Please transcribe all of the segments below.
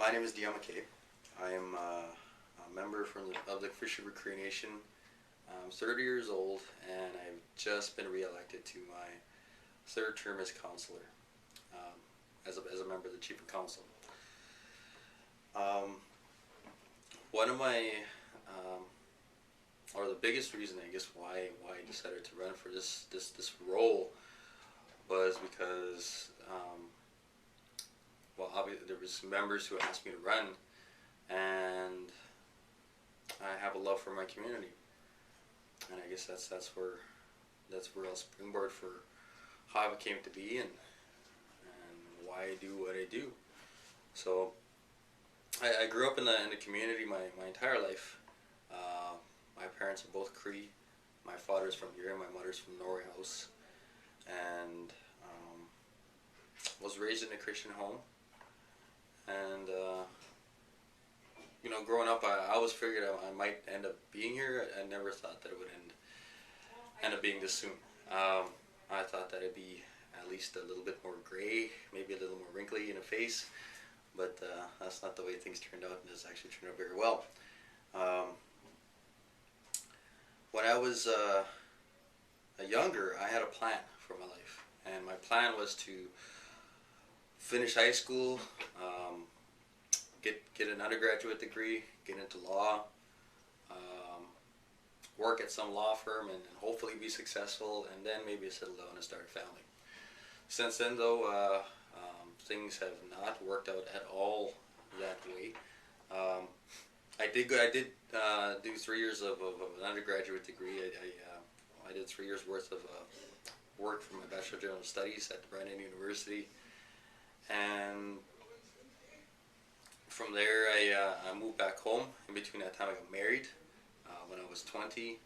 My name is Dion McKay. I am a member of the Fisher River Cree Nation. I'm 30 years old, and I've just been re-elected to my third term as councillor, as a member of the Chief of Council. One of my, or the biggest reason, I guess, why I decided to run for this role was because, well, obviously there was members who asked me to run, and I have a love for my community, and I guess that's where I'll springboard for how I came to be and why I do what I do. So I grew up in the community my entire life. My parents are both Cree. My father's from here, my mother's from Norway House, and was raised in a Christian home. And you know, growing up, I always figured I might end up being here. I never thought that it would end up being this soon. I thought that it'd be at least a little bit more gray, maybe a little more wrinkly in the face, but that's not the way things turned out, and it's actually turned out very well. When I was younger, I had a plan for my life, and my plan was to finish high school, get an undergraduate degree, get into law, work at some law firm, and hopefully be successful, and then maybe settle down and start a family. Since then, though, things have not worked out at all that way. I did do 3 years of an undergraduate degree. I did 3 years worth of work for my Bachelor of General Studies at Brandon University, and from there I moved back home. In between that time, I got married when I was 20,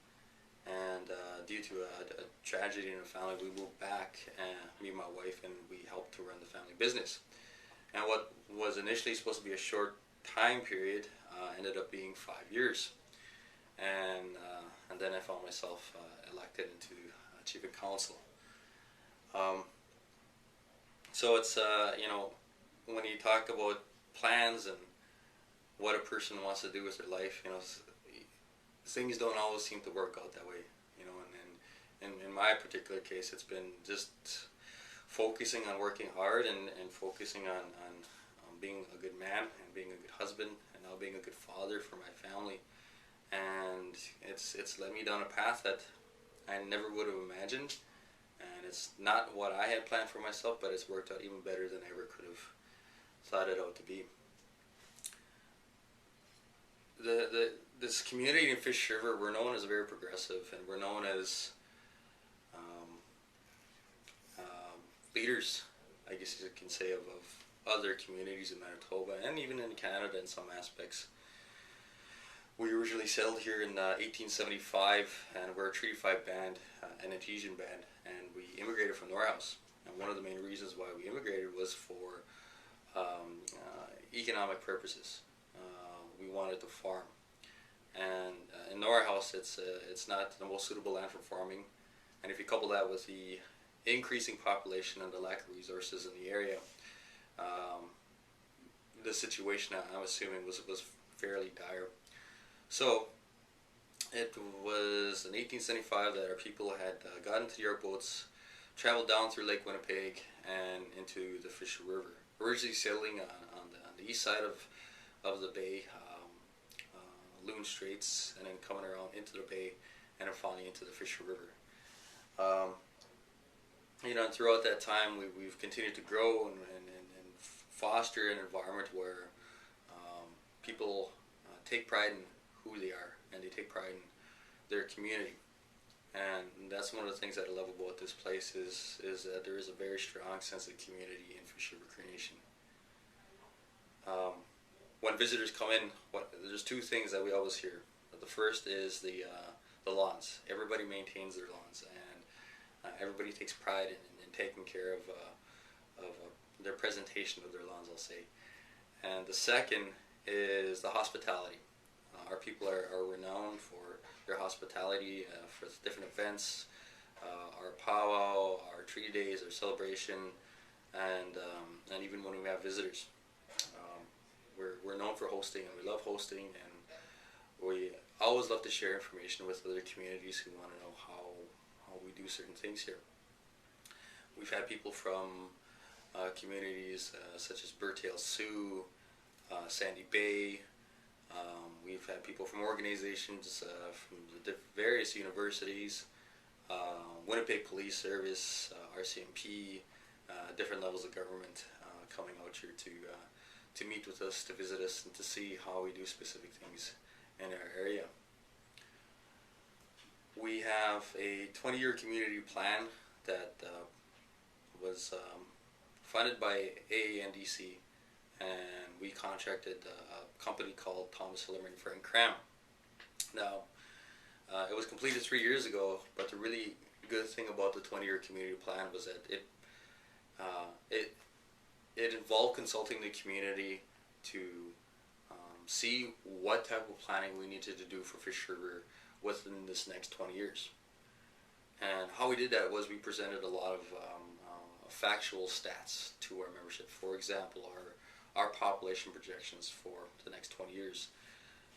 and due to a tragedy in the family, we moved back, me and my wife, and we helped to run the family business. And what was initially supposed to be a short time period ended up being 5 years, and then I found myself elected into Chief of Council. So it's you know, when you talk about plans and what a person wants to do with their life, you know, things don't always seem to work out that way, you know. And in my particular case, it's been just focusing on working hard and focusing on being a good man and being a good husband, and now being a good father for my family. And it's led me down a path that I never would have imagined, and it's not what I had planned for myself, but it's worked out even better than I ever could have thought it out to be. This community in Fish River, we're known as very progressive, and we're known as leaders, I guess you can say, of other communities in Manitoba and even in Canada in some aspects. We originally settled here in 1875, and we're a Treaty 5 band, an Indonesian band, and we immigrated from Norway House. And one of the main reasons why we immigrated was for economic purposes. We wanted to farm, and in Norway House, it's not the most suitable land for farming. And if you couple that with the increasing population and the lack of resources in the area, the situation, I'm assuming, was fairly dire. So it was in 1875 that our people had gotten to the York boats, traveled down through Lake Winnipeg and into the Fisher River, originally sailing on the east side of the bay, Loon Straits, and then coming around into the bay, and then finally into the Fisher River. You know, and throughout that time, we've continued to grow and foster an environment where people take pride in who they are, and they take pride in their community. And that's one of the things that I love about this place is that there is a very strong sense of community in Fisher River Cree Nation. When visitors come in, there's two things that we always hear. The first is the lawns. Everybody maintains their lawns, and everybody takes pride in taking care of their presentation of their lawns, I'll say. And the second is the hospitality. Our people are renowned for their hospitality for different events, our powwow, our treaty days, our celebration, and even when we have visitors. hosting, and we love hosting, and we always love to share information with other communities who want to know how we do certain things here. We've had people from communities such as Burtail Sioux, Sandy Bay. We've had people from organizations from the various universities, Winnipeg Police Service, RCMP, different levels of government coming out here to meet with us, to visit us, and to see how we do specific things in our area. We have a 20-year community plan that was funded by AANDC, and we contracted a company called Thomas Hillerman Frank Cram. Now, it was completed 3 years ago, but the really good thing about the 20-year community plan was that it involved consulting the community to see what type of planning we needed to do for Fisher River within this next 20 years. And how we did that was we presented a lot of factual stats to our membership. For example, our population projections for the next 20 years.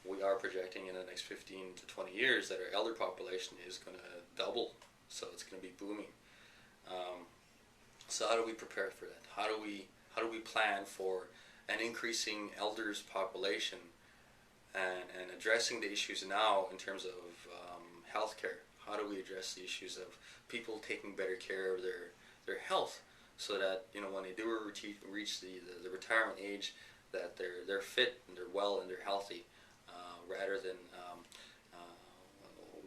We are projecting in the next 15 to 20 years that our elder population is going to double, so it's going to be booming. So how do we prepare for that? How do we plan for an increasing elders population and addressing the issues now in terms of healthcare? How do we address the issues of people taking better care of their health, so that when they do reach the retirement age, that they're fit and they're well and they're healthy, rather than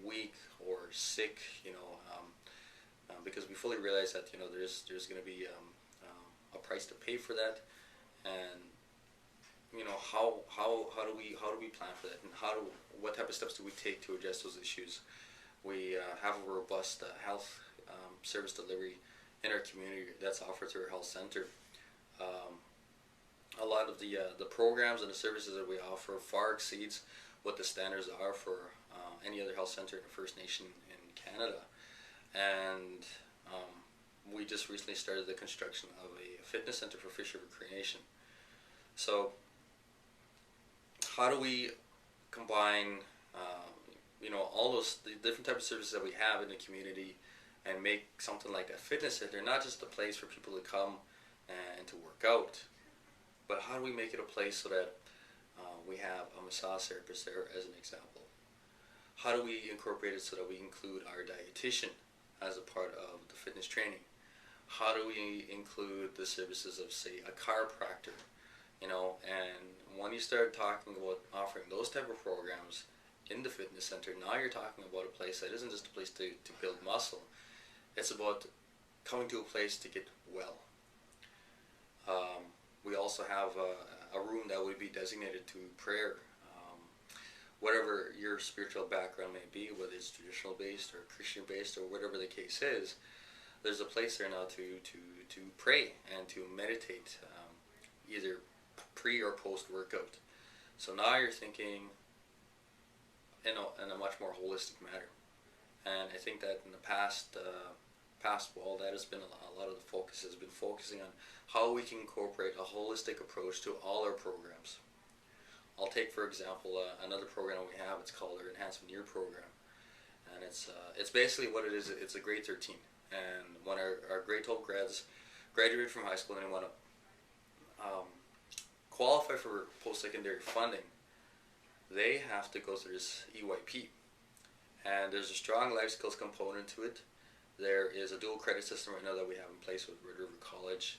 weak or sick, because we fully realize that there's going to be a price to pay for that, and how do we plan for that, and what type of steps do we take to address those issues? We have a robust health service delivery in our community that's offered through our health center. A lot of the programs and the services that we offer far exceeds what the standards are for any other health center in a First Nation in Canada. And we just recently started the construction of a fitness center for Fisher River Cree Nation. So how do we combine all those the different types of services that we have in the community and make something like a fitness center not just a place for people to come and to work out, but how do we make it a place so that we have a massage therapist there, as an example? How do we incorporate it so that we include our dietitian as a part of the fitness training? How do we include the services of, say, a chiropractor? And when you start talking about offering those type of programs in the fitness center, now you're talking about a place that isn't just a place to build muscle. It's about coming to a place to get well. We also have a room that would be designated to prayer. Whatever your spiritual background may be, whether it's traditional based or Christian based or whatever the case is, there's a place there now to pray and to meditate, either pre or post workout. So now you're thinking in a much more holistic manner. And I think that in the past, that has been a lot of the focus has been focusing on how we can incorporate a holistic approach to all our programs. I'll take, for example, another program we have. It's called our Enhancement Year Program, and it's basically what it is. It's a grade 13, and when our grade 12 grads graduate from high school and they want to qualify for post-secondary funding, they have to go through this EYP, and there's a strong life skills component to it. There is a dual credit system right now that we have in place with Red River College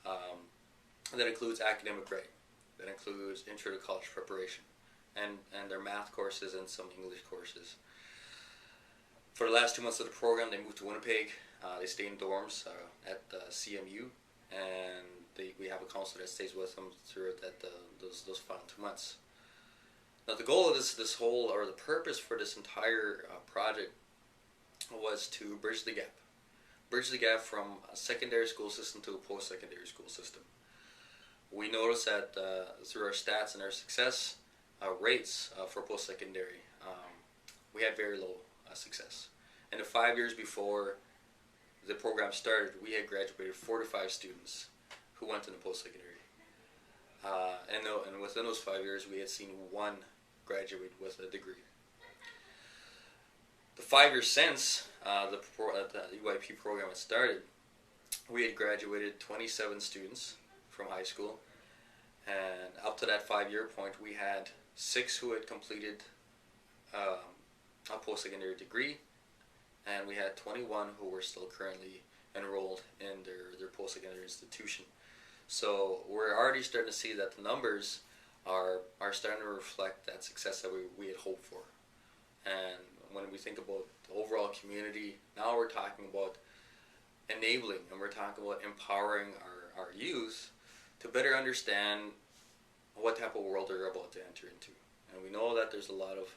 that includes academic writing, that includes intro to college preparation, and their math courses and some English courses. For the last 2 months of the program, they moved to Winnipeg. They stay in dorms at CMU, and we have a counselor that stays with them throughout those final 2 months. Now, the goal of this whole, or the purpose for this entire project, was to bridge the gap from a secondary school system to a post-secondary school system. We noticed that through our stats and our success rates for post-secondary, we had very low success. In the 5 years before the program started, we had graduated 4 to 5 students who went into post-secondary. And within those 5 years, we had seen one graduate with a degree. The 5 years since the EYP program had started, we had graduated 27 students from high school, and up to that 5 year point, we had 6 who had completed a post-secondary degree, and we had 21 who were still currently enrolled in their post-secondary institution. So we're already starting to see that the numbers are starting to reflect that success that we had hoped for. And when we think about the overall community, now we're talking about enabling, and we're talking about empowering our youth to better understand what type of world they're about to enter into. And we know that there's a lot of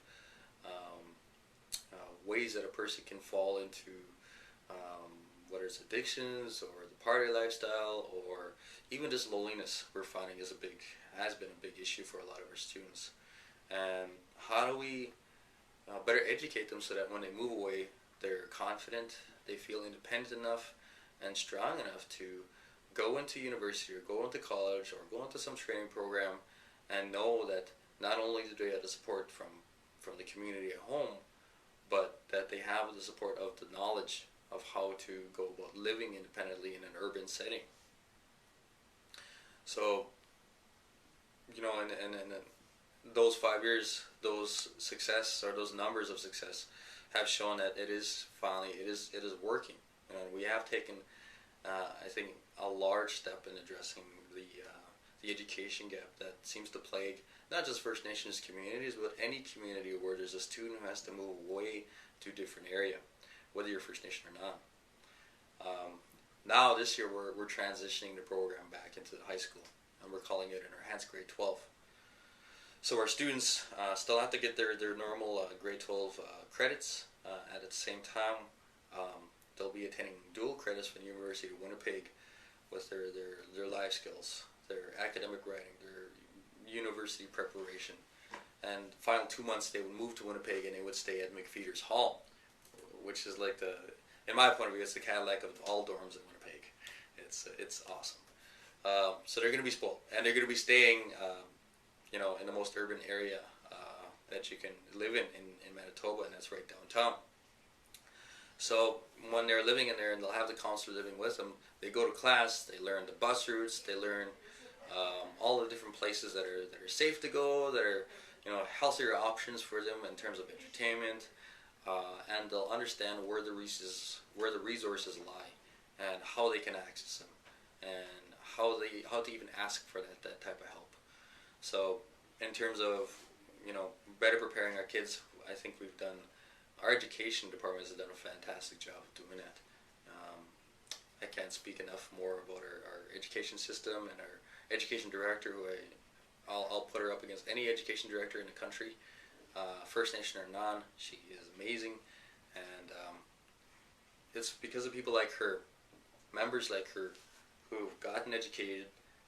ways that a person can fall into, whether it's addictions or the party lifestyle or even just loneliness. We're finding has been a big issue for a lot of our students. And how do we better educate them so that when they move away, they're confident, they feel independent enough and strong enough to go into university or go into college or go into some training program and know that not only do they have the support from the community at home, but that they have the support of the knowledge of how to go about living independently in an urban setting. So, you know, and those 5 years, those success or those numbers of success have shown that it is working. You know, we have taken, I think, a large step in addressing the education gap that seems to plague not just First Nations communities, but any community where there's a student who has to move away to a different area, whether you're First Nation or not. Now this year we're transitioning the program back into the high school, and we're calling it Enhanced Grade 12. So our students still have to get their normal grade 12 credits. At the same time, they'll be attending dual credits from the University of Winnipeg with their life skills, their academic writing, their university preparation. And the final 2 months they would move to Winnipeg and they would stay at McFeeters Hall, which is like in my point of view, it's the Cadillac of all dorms in Winnipeg. It's awesome. So they're going to be spoiled, and they're going to be staying you know, in the most urban area that you can live in Manitoba, and that's right downtown. So when they're living in there and they'll have the counselor living with them, they go to class, they learn the bus routes, they learn all the different places that are safe to go, that are, you know, healthier options for them in terms of entertainment, and they'll understand where the resources lie and how they can access them and how to even ask for that type of help. So in terms of, you know, better preparing our kids, I think our education department has done a fantastic job of doing that. I can't speak enough more about our education system and our education director, who I'll put her up against any education director in the country, First Nation or non. She is amazing, and it's because of people like her, members like her, who've gotten educated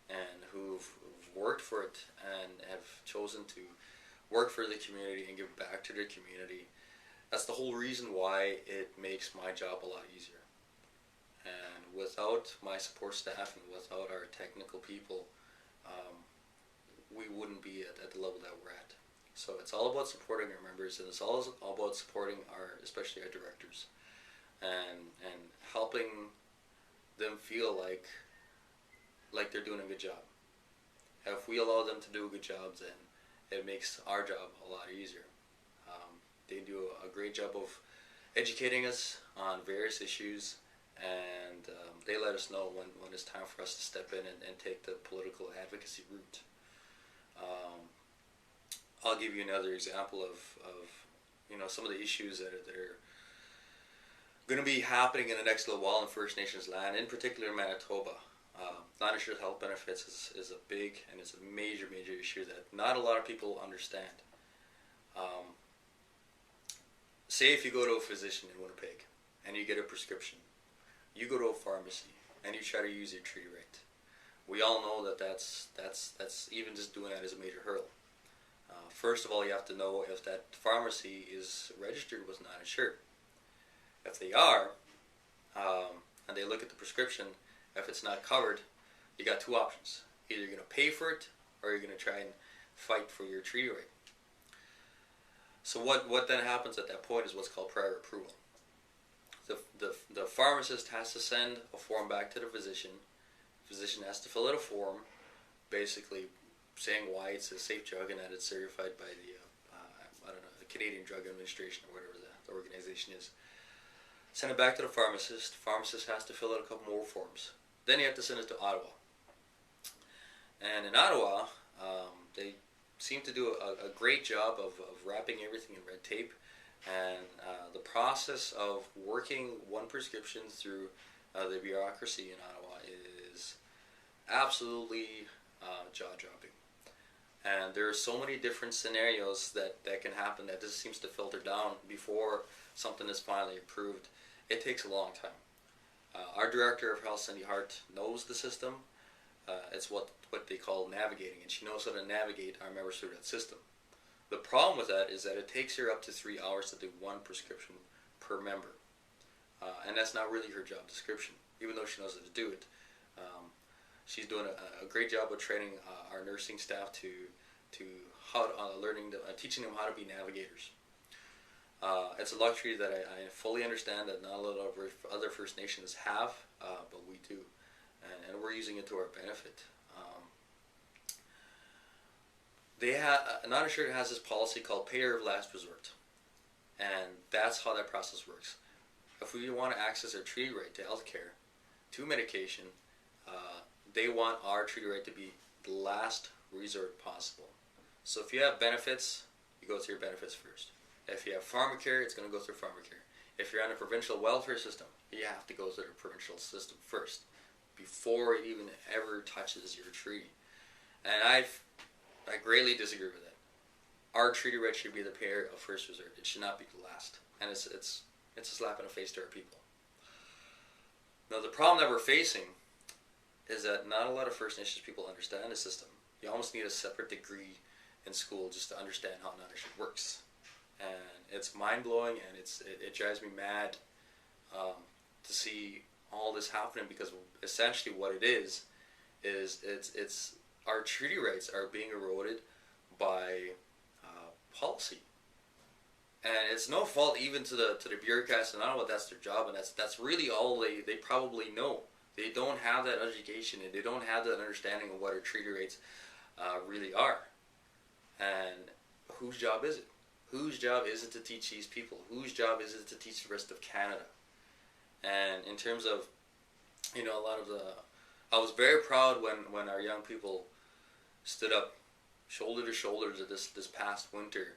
and who've worked for it and have chosen to work for the community and give back to their community. That's the whole reason why it makes my job a lot easier. And without my support staff and without our technical people, we wouldn't be at the level that we're at. So it's all about supporting our members, and it's all about supporting especially our directors, and helping them feel like they're doing a good job. If we allow them to do a good job, then it makes our job a lot easier. They do a great job of educating us on various issues, and they let us know when it's time for us to step in and take the political advocacy route. I'll give you another example of you know, some of the issues that are going to be happening in the next little while in First Nations land, in particular Manitoba. Non-insured health benefits is a big and it's a major issue that not a lot of people understand. Say if you go to a physician in Winnipeg and you get a prescription, you go to a pharmacy and you try to use your treaty right. We all know that's even just doing that is a major hurdle. First of all, you have to know if that pharmacy is registered with non-insured. If they are, and they look at the prescription, if it's not covered, you got two options. Either you're going to pay for it or are you going to try and fight for your treaty right? So what then happens at that point is what's called prior approval. The pharmacist has to send a form back to the physician. The physician has to fill out a form, basically saying why it's a safe drug and that it's certified by the I don't know, the Canadian Drug Administration or whatever the organization is. Send it back to the pharmacist. The pharmacist has to fill out a couple more forms. Then you have to send it to Ottawa. And in Ottawa, they seem to do a great job of wrapping everything in red tape. And the process of working one prescription through the bureaucracy in Ottawa is absolutely jaw-dropping. And there are so many different scenarios that can happen that this seems to filter down before something is finally approved. It takes a long time. Our Director of Health, Cindy Hart, knows the system. It's what they call navigating, and she knows how to navigate our members through that system. The problem with that is that it takes her up to 3 hours to do one prescription per member. And that's not really her job description, even though she knows how to do it. She's doing a great job of training our nursing staff to how teaching them how to be navigators. It's a luxury that I fully understand that not a lot of other First Nations have, but we do, and we're using it to our benefit. Non-insured has this policy called payer of last resort, and that's how that process works. If we want to access our treaty right to health care, to medication, they want our treaty right to be the last resort possible. So if you have benefits, you go through your benefits first. If you have pharmacare, it's going to go through pharmacare. If you're on a provincial welfare system, you have to go through the provincial system first before it even ever touches your treaty. And I greatly disagree with that. Our treaty right should be the payer of first resort. It should not be the last. And it's a slap in the face to our people. Now the problem that we're facing is that not a lot of First Nations people understand the system. You almost need a separate degree in school just to understand how non-insured works. And it's mind-blowing, and it drives me mad to see all this happening, because essentially what it is it's our treaty rights are being eroded by policy. And it's no fault even to the bureaucrats in Ottawa. That's their job, and that's really all they probably know. They don't have that education, and they don't have that understanding of what our treaty rights really are. And whose job is it? Whose job is it to teach these people? Whose job is it to teach the rest of Canada? And in terms of, I was very proud when our young people stood up shoulder to shoulder to this past winter,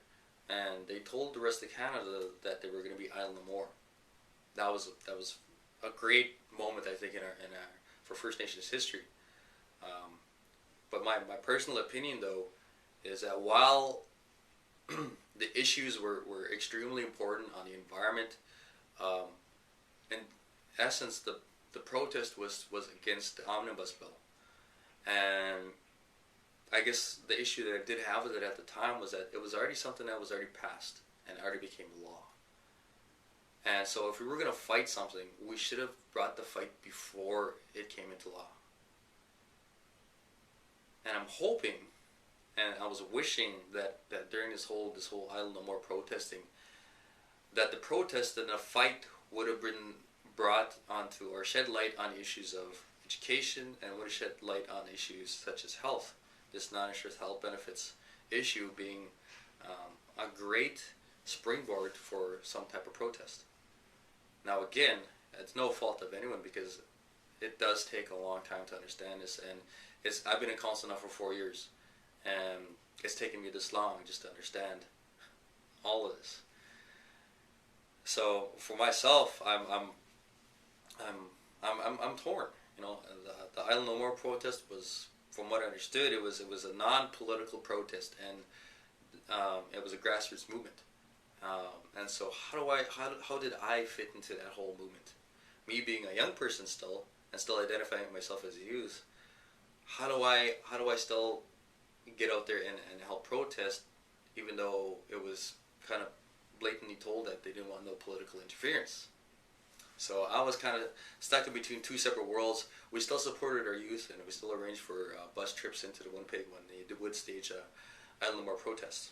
and they told the rest of Canada that they were going to be idle no more. That was a great moment, I think, for First Nations history. But my personal opinion, though, is that while the issues were extremely important on the environment, in essence, the protest was against the omnibus bill. And I guess the issue that I did have with it at the time was that it was already something that was already passed and already became law. And so if we were going to fight something, we should have brought the fight before it came into law. And I'm hoping, and I was wishing that during this whole Idle No More protesting, that the protest and the fight would have been brought onto or shed light on issues of education, and would have shed light on issues such as health. This non-insured health benefits issue being a great springboard for some type of protest. Now again, it's no fault of anyone, because it does take a long time to understand this, and I've been in council now for 4 years, and it's taken me this long just to understand all of this. So for myself, I'm torn. The Idle No More protest was, from what I understood, it was a non-political protest, and it was a grassroots movement. And so how did I fit into that whole movement? Me being a young person still, and still identifying myself as a youth, how do I still get out there and help protest, even though it was kind of blatantly told that they didn't want no political interference? So I was kind of stuck in between two separate worlds. We still supported our youth, and we still arranged for bus trips into the Winnipeg when they would stage a little more protests.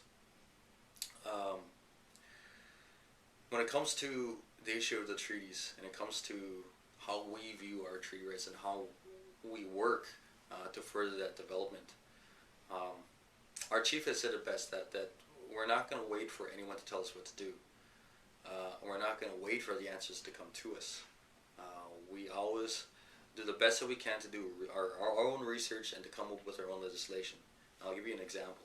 When it comes to the issue of the treaties, and it comes to how we view our treaty rights and how we work to further that development, our chief has said it best, that we're not going to wait for anyone to tell us what to do. We're not going to wait for the answers to come to us. We always do the best that we can to do our own research and to come up with our own legislation. I'll give you an example.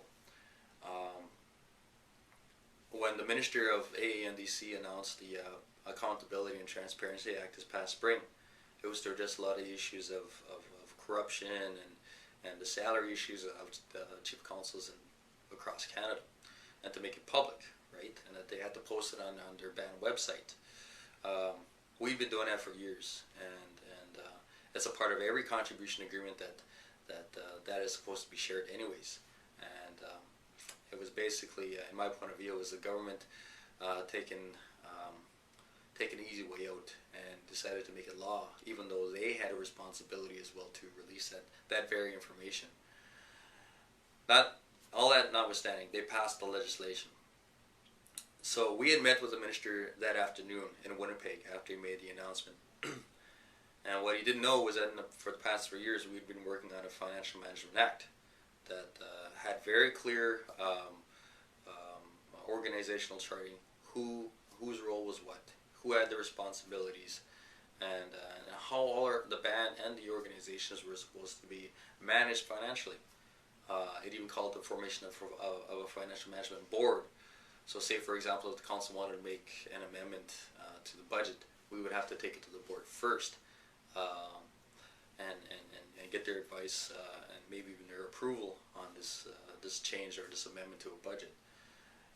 When the Minister of AANDC announced the Accountability and Transparency Act this past spring, it was to address a lot of issues of corruption and the salary issues of the chief councils across Canada, and to make it public, right? And that they had to post it on their band website. We've been doing that for years, and it's a part of every contribution agreement that is supposed to be shared anyways. And it was basically, in my point of view, it was the government taking an easy way out and decided to make it law, even though they had a responsibility as well to release that very information. All that notwithstanding, they passed the legislation. So we had met with the minister that afternoon in Winnipeg after he made the announcement. And what he didn't know was that for the past 3 years we'd been working on a Financial Management Act that had very clear organizational charting, whose role was what, who had the responsibilities, and how all the band and the organizations were supposed to be managed financially. It even called the formation of a financial management board. So say, for example, if the council wanted to make an amendment to the budget, we would have to take it to the board first and get their advice and maybe even their approval on this change or this amendment to a budget.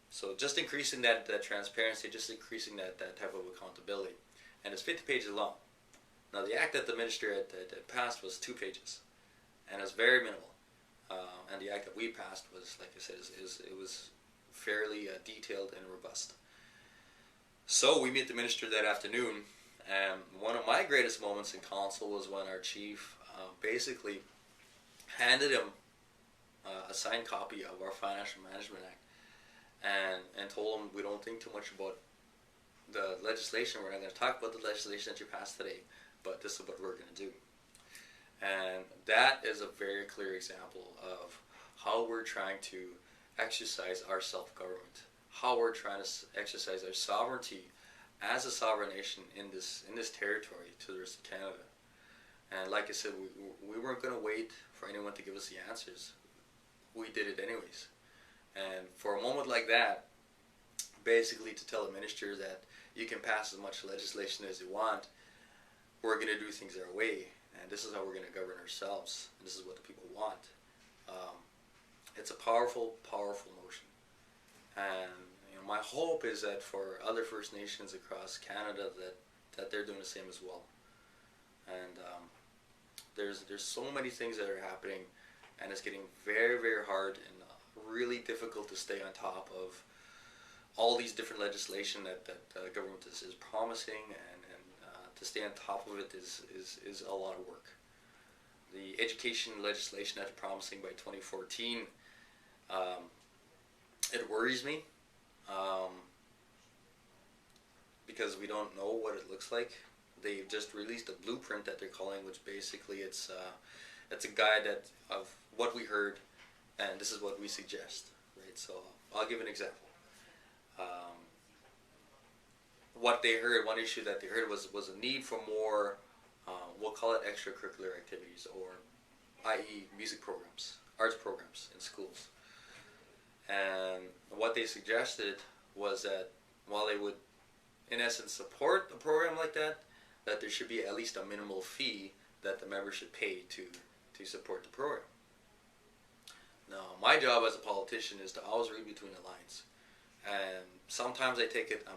So just increasing that transparency, just increasing that type of accountability. And it's 50 pages long. Now the act that the minister had passed was 2 pages, and it's very minimal. And the act that we passed was, like I said, it was fairly detailed and robust. So we met the minister that afternoon, and one of my greatest moments in council was when our chief basically handed him a signed copy of our Financial Management Act, and told him we don't think too much about the legislation. We're not going to talk about the legislation that you passed today, but this is what we're going to do. And that is a very clear example of how we're trying to exercise our self-government, how we're trying to exercise our sovereignty as a sovereign nation in this territory to the rest of Canada. And like I said, we weren't going to wait for anyone to give us the answers. We did it anyways. And for a moment like that, basically to tell the minister that you can pass as much legislation as you want, we're going to do things our way, and this is how we're going to govern ourselves, and this is what the people want. It's a powerful, powerful motion. And my hope is that for other First Nations across Canada that they're doing the same as well. And there's so many things that are happening, and it's getting very, very hard and really difficult to stay on top of all these different legislation that government is promising, and to stay on top of it is a lot of work. The education legislation that they're promising by 2014, it worries me because we don't know what it looks like. They've just released a blueprint that they're calling, which basically it's a guide of what we heard, and this is what we suggest, right? So I'll give an example. What they heard, one issue that they heard was a need for more, we'll call it extracurricular activities, or i.e. music programs, arts programs in schools. And what they suggested was that while they would, in essence, support a program like that there should be at least a minimal fee that the members should pay to support the program. Now, my job as a politician is to always read between the lines. And sometimes I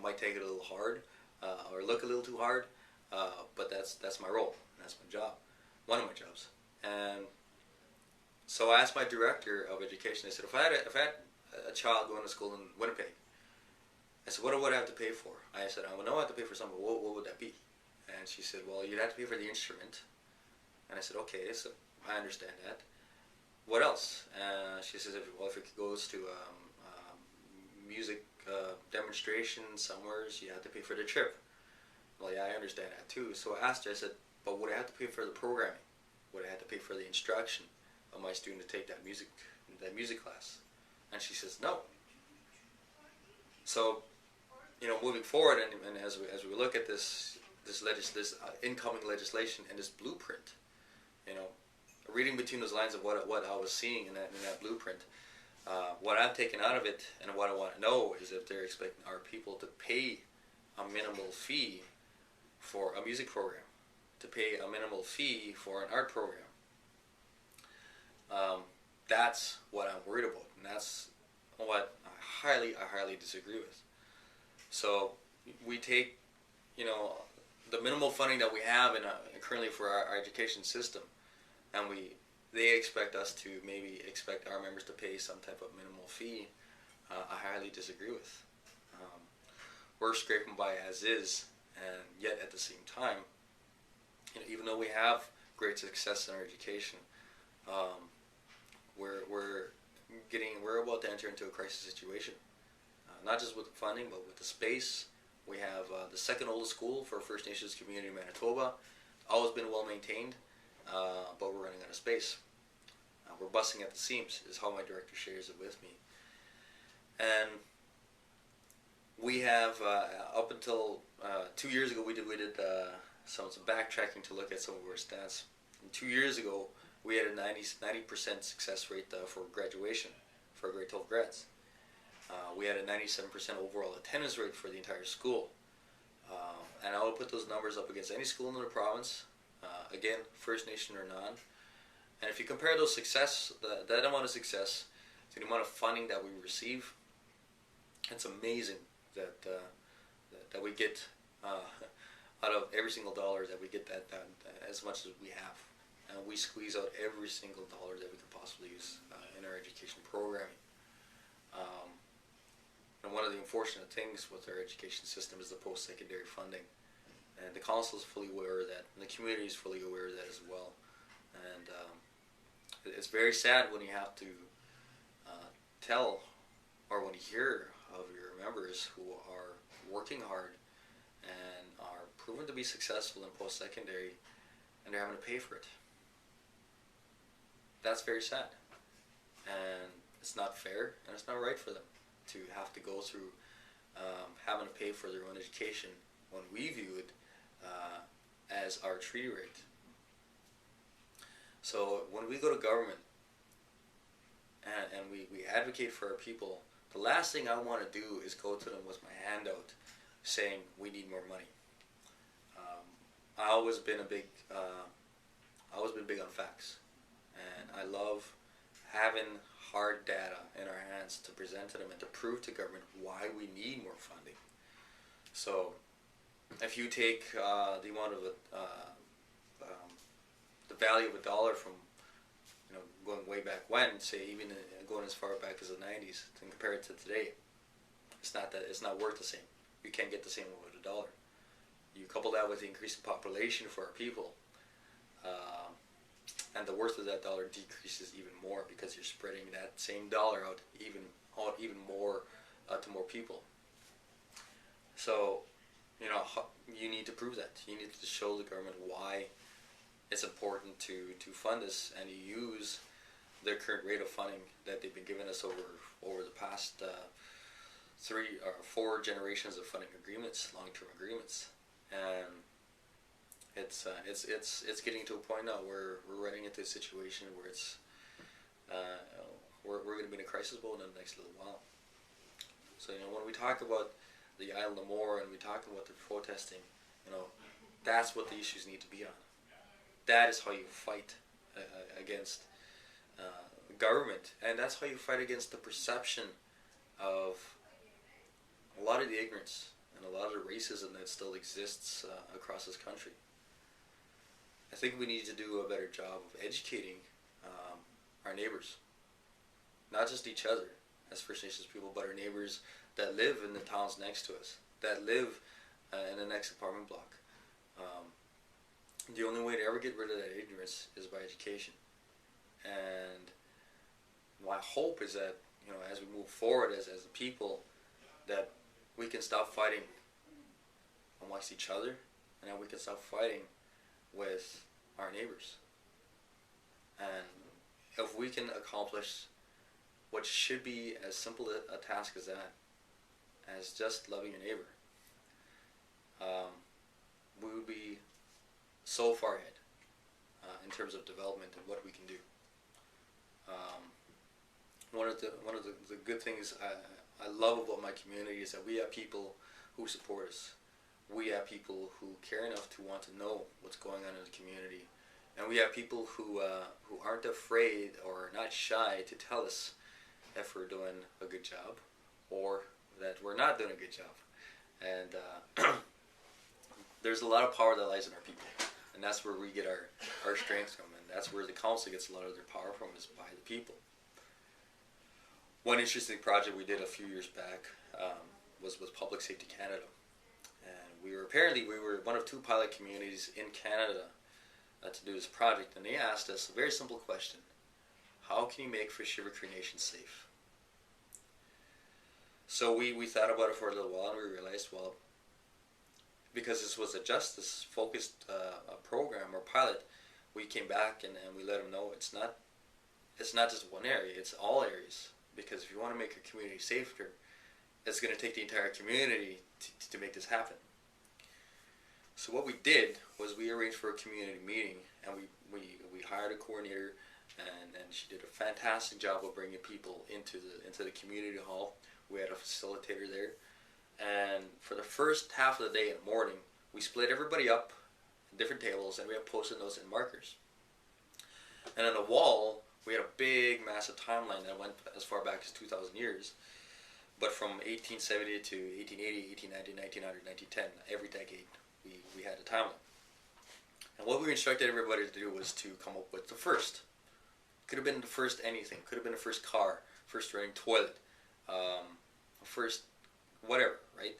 might take it a little hard, or look a little too hard, but that's my role, that's my job, one of my jobs. And so I asked my director of education, I said, if I had a child going to school in Winnipeg, I said, what would I have to pay for? I said, I would know I have to pay for something, but what would that be? And she said, well, you'd have to pay for the instrument. And I said, okay, so I understand that. What else? She says, if it goes to music demonstration somewhere, you have to pay for the trip. Well, yeah, I understand that too. So I asked her, I said, but would I have to pay for the programming? Would I have to pay for the instruction of my student to take that music class? And she says, no. So, moving forward, and as we look at this incoming legislation and this blueprint, reading between those lines of what I was seeing in that blueprint, what I've taken out of it and what I want to know is if they're expecting our people to pay a minimal fee for a music program, to pay a minimal fee for an art program. That's what I'm worried about, and that's what I highly disagree with. So we take, the minimal funding that we have currently for our education system, and they expect us to maybe expect our members to pay some type of minimal fee. I highly disagree with. We're scraping by as is, and yet at the same time, even though we have great success in our education, we're about to enter into a crisis situation. Not just with the funding, but with the space. We have the second oldest school for First Nations community in Manitoba. Always been well maintained, but we're running out of space. We're busting at the seams, is how my director shares it with me. And we have, up until 2 years ago, we did some backtracking to look at some of our stats. And 2 years ago, we had a 90% success rate for graduation for grade 12 grads. We had a 97% overall attendance rate for the entire school. And I will put those numbers up against any school in the province, again, First Nation or non. And if you compare those success, that amount of success to the amount of funding that we receive, it's amazing that we get out of every single dollar that we get that as much as we have. And we squeeze out every single dollar that we could possibly use in our education programming. And one of the unfortunate things with our education system is the post-secondary funding. And the council is fully aware of that, and the community is fully aware of that as well. And it's very sad when you have to tell, or when you hear of your members who are working hard and are proven to be successful in post-secondary, and they're having to pay for it. That's very sad. And it's not fair, and it's not right for them to have to go through having to pay for their own education when we view it as our treaty rate. So when we go to government and we advocate for our people, the last thing I want to do is go to them with my hand out saying we need more money. I always been big on facts, and I love having hard data in our hands to present to them and to prove to government why we need more funding. So if you take the amount of the value of a dollar from going way back when, say even going as far back as the 90s, and compare it to today, it's not worth the same. You can't get the same with a dollar. You couple that with the increasing population for our people, and the worth of that dollar decreases even more because you're spreading that same dollar out even more to more people. So, you need to prove that. You need to show the government why it's important to fund this, and you use their current rate of funding that they've been giving us over the past 3 or 4 generations of funding agreements, long-term agreements, and it's getting to a point now where we're running into a situation where it's we're going to be in a crisis mode in the next little while. So when we talk about the Island of Moore and we talk about the protesting, that's what the issues need to be on. That is how you fight against government, and that's how you fight against the perception of a lot of the ignorance and a lot of the racism that still exists across this country. I think we need to do a better job of educating our neighbors, not just each other as First Nations people, but our neighbors that live in the towns next to us, that live in the next apartment block. The only way to ever get rid of that ignorance is by education. And my hope is that, you know, as we move forward as a people, that we can stop fighting amongst each other, and that we can stop fighting with our neighbors. And if we can accomplish what should be as simple a task as that, as just loving your neighbor, we would be so far ahead in terms of development and what we can do. One of the good things I love about my community is that we have people who support us. We have people who care enough to want to know what's going on in the community, and we have people who aren't afraid or not shy to tell us if we're doing a good job or that we're not doing a good job. And there's a lot of power that lies in our people, and that's where we get our strength from, and that's where the council gets a lot of their power from, is by the people. One interesting project we did a few years back was with Public Safety Canada, and we were one of 2 pilot communities in Canada to do this project, and they asked us a very simple question: how can you make Fisher River Cree Nation safe? So we thought about it for a little while, and we realized, well, because this was a justice focused program or pilot, we came back and we let them know it's not just one area, it's all areas. Because if you want to make your community safer, it's going to take the entire community to make this happen. So what we did was we arranged for a community meeting, and we hired a coordinator, and she did a fantastic job of bringing people into the community hall. We had a facilitator there, and for the first half of the day in the morning, we split everybody up in different tables, and we had post-it notes and markers. And on the wall, we had a big, massive timeline that went as far back as 2,000 years. But from 1870 to 1880, 1890, 1900, 1910, every decade, we had a timeline. And what we instructed everybody to do was to come up with the first. Could have been the first anything. Could have been the first car, first running toilet, first whatever, right?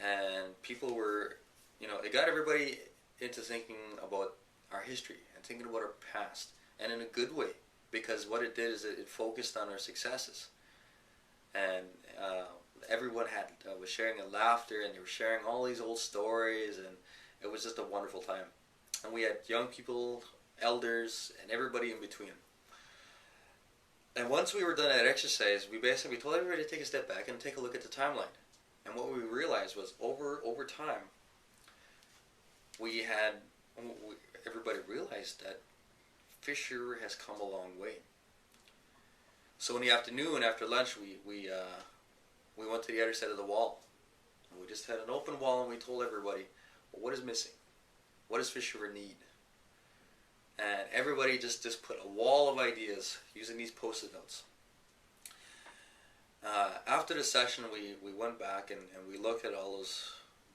And people were, it got everybody into thinking about our history and thinking about our past, and in a good way. Because what it did is it focused on our successes, and everyone was sharing a laughter, and they were sharing all these old stories, and it was just a wonderful time. And we had young people, elders, and everybody in between. And once we were done that exercise, we told everybody to take a step back and take a look at the timeline. And what we realized was over time, everybody realized that Fisher has come a long way. So in the afternoon, after lunch, we went to the other side of the wall. And we just had an open wall, and we told everybody, well, what is missing? What does Fisher River need? And everybody just put a wall of ideas using these post-it notes. After the session, we went back and we looked at all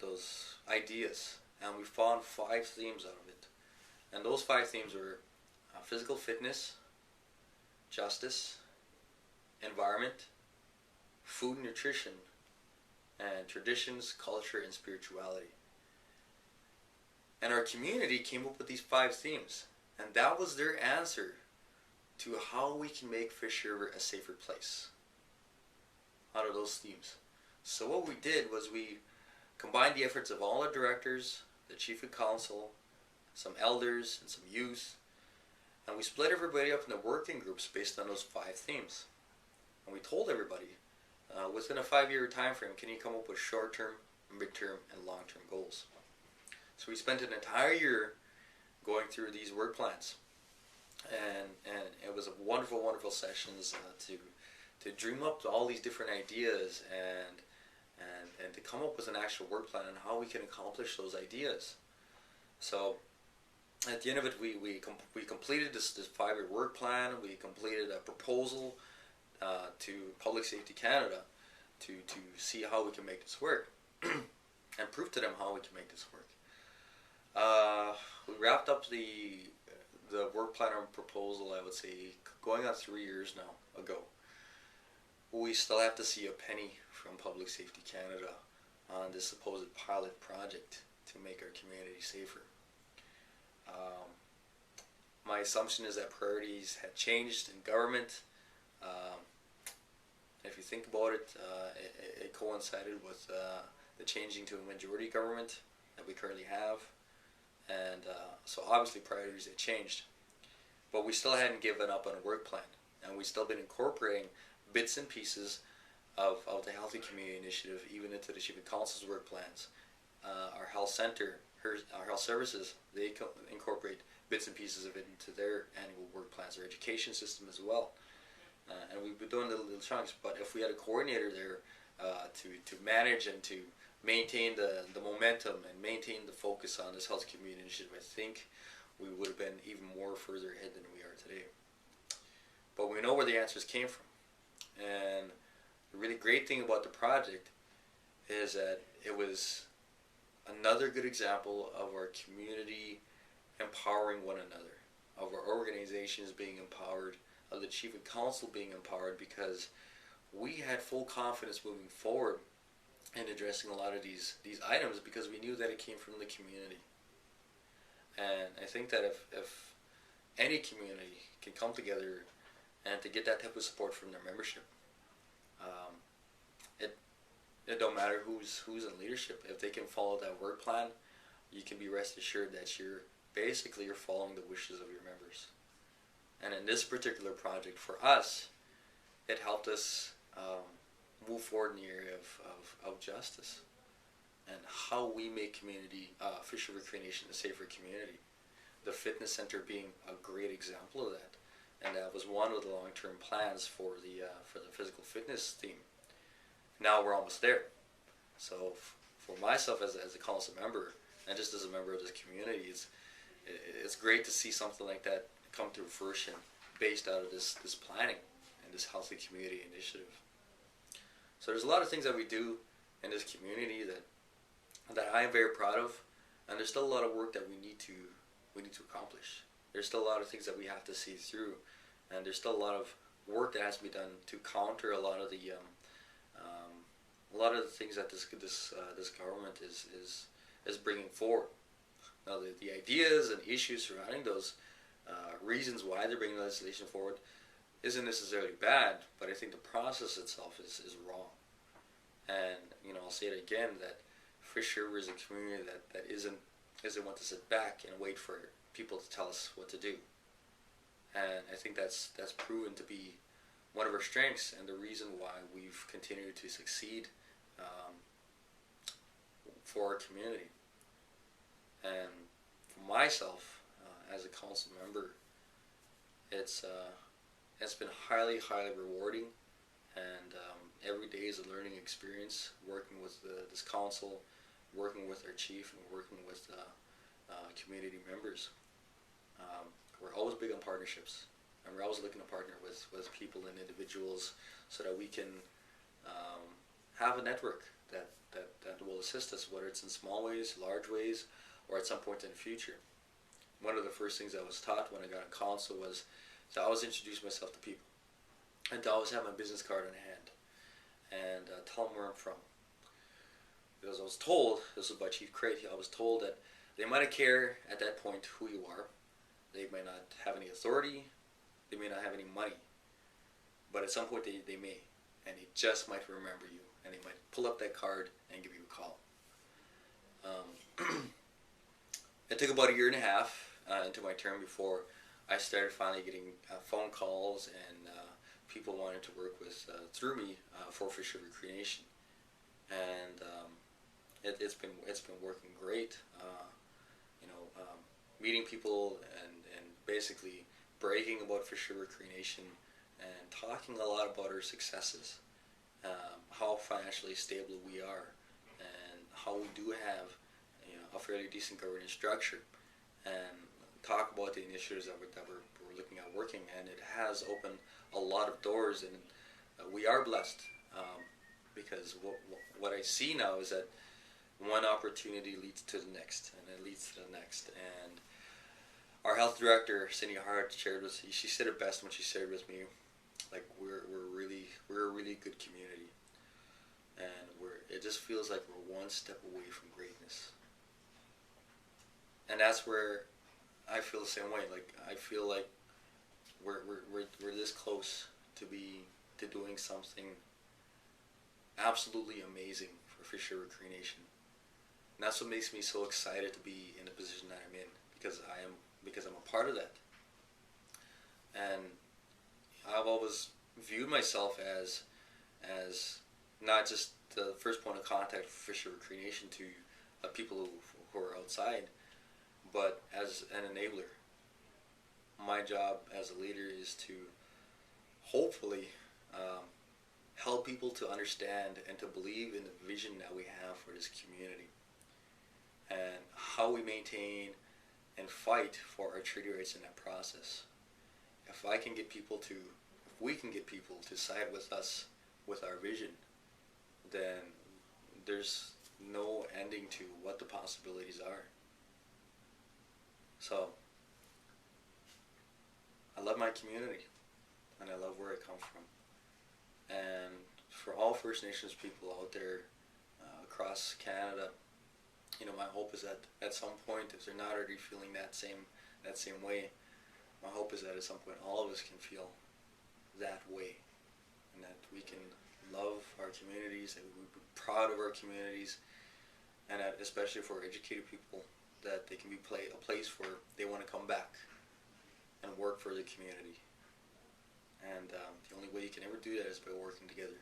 those ideas, and we found 5 themes out of it. And those 5 themes were physical fitness, justice, environment, food and nutrition, and traditions, culture, and spirituality. And our community came up with these 5 themes, and that was their answer to how we can make Fisher River a safer place out of those themes. So what we did was we combined the efforts of all the directors, the chief of council, some elders, and some youth, and we split everybody up into working groups based on those 5 themes. And we told everybody, within a 5-year time frame, can you come up with short-term, mid-term, and long-term goals? So we spent an entire year going through these work plans, and it was a wonderful, wonderful sessions to dream up all these different ideas and to come up with an actual work plan on how we can accomplish those ideas. So at the end of it, we completed this 5-year work plan. We completed a proposal to Public Safety Canada to see how we can make this work and prove to them how we can make this work. We wrapped up the work plan and proposal, I would say, going on 3 years now ago. We still have to see a penny from Public Safety Canada on this supposed pilot project. to make our community safer. My assumption is that priorities had changed in government. If you think about it, it coincided with the changing to a majority government that we currently have. And so obviously priorities had changed. But we still hadn't given up on a work plan. And we've still been incorporating bits and pieces of the Healthy Community Initiative even into the Chief of Council's work plans. Our health center, our health services, they incorporate bits and pieces of it into their annual work plans, their education system as well. And we've been doing little chunks, but if we had a coordinator there to manage and to maintain the momentum and maintain the focus on this health community initiative, I think we would have been even more further ahead than we are today. But we know where the answers came from. And the really great thing about the project is that it was another good example of our community empowering one another, of our organizations being empowered, of the Chief of Council being empowered, because we had full confidence moving forward in addressing a lot of these items because we knew that it came from the community. And I think that if any community can come together and to get that type of support from their membership, it don't matter who's in leadership. If they can follow that work plan, you can be rest assured that you're following the wishes of your members. And in this particular project for us, it helped us move forward in the area of justice and how we make community, Fisher River Cree Nation, a safer community. The fitness center being a great example of that, and that was one of the long-term plans for the physical fitness team. Now we're almost there. So for myself as a council member, and just as a member of this community, it's great to see something like that come to fruition based out of this planning and this healthy community initiative. So there's a lot of things that we do in this community that I am very proud of, and there's still a lot of work that we need to accomplish. There's still a lot of things that we have to see through, and there's still a lot of work that has to be done to counter a lot of the things that this government is bringing forward. Now the ideas and issues surrounding those reasons why they're bringing legislation forward isn't necessarily bad, but I think the process itself is wrong. And I'll say it again, that Fisher River is a community that isn't want to sit back and wait for people to tell us what to do. And I think that's proven to be one of our strengths and the reason why we've continued to succeed for our community. And for myself, as a council member, it's been highly rewarding, and every day is a learning experience, working with this council, working with our chief, and working with community members. We're always big on partnerships, and we're always looking to partner with people and individuals so that we can have a network that will assist us, whether it's in small ways, large ways, or at some point in the future. One of the first things I was taught when I got on council was to always introduce myself to people, and to always have my business card in hand, and tell them where I'm from. Because I was told, this was by Chief Crate, I was told that they might not care at that point who you are, they might not have any authority, they may not have any money, but at some point they may, and they just might remember you, and they might pull up that card and give you a call. It took about 1.5 years into my term before I started finally getting phone calls and people wanted to work with through me for Fisher River Cree Nation, and it's been working great. Meeting people and basically bragging about Fisher River Cree Nation and talking a lot about our successes, how financially stable we are, and how we do have a fairly decent governance structure, and talk about the initiatives that we're looking at working, and it has opened a lot of doors, and we are blessed because what I see now is that one opportunity leads to the next, and it leads to the next. And our health director, Cindy Hart, she said it best when she shared with me, like we're a really good community, and it just feels like we're one step away from greatness. And that's where I feel the same way. Like I feel like we're this close to doing something absolutely amazing for Fisher River Cree Nation. And that's what makes me so excited to be in the position that I'm in, because I'm a part of that. And I've always viewed myself as not just the first point of contact for Fisher River Cree Nation to people who are outside, but as an enabler. My job as a leader is to hopefully help people to understand and to believe in the vision that we have for this community and how we maintain and fight for our treaty rights in that process. If we can get people to side with us with our vision, then there's no ending to what the possibilities are. So I love my community, and I love where I come from. And for all First Nations people out there across Canada, my hope is that at some point, if they're not already feeling that same way, my hope is that at some point all of us can feel that way, and that we can love our communities, and we're proud of our communities, and that especially for educated people, that they can be a place where they want to come back and work for the community. And the only way you can ever do that is by working together.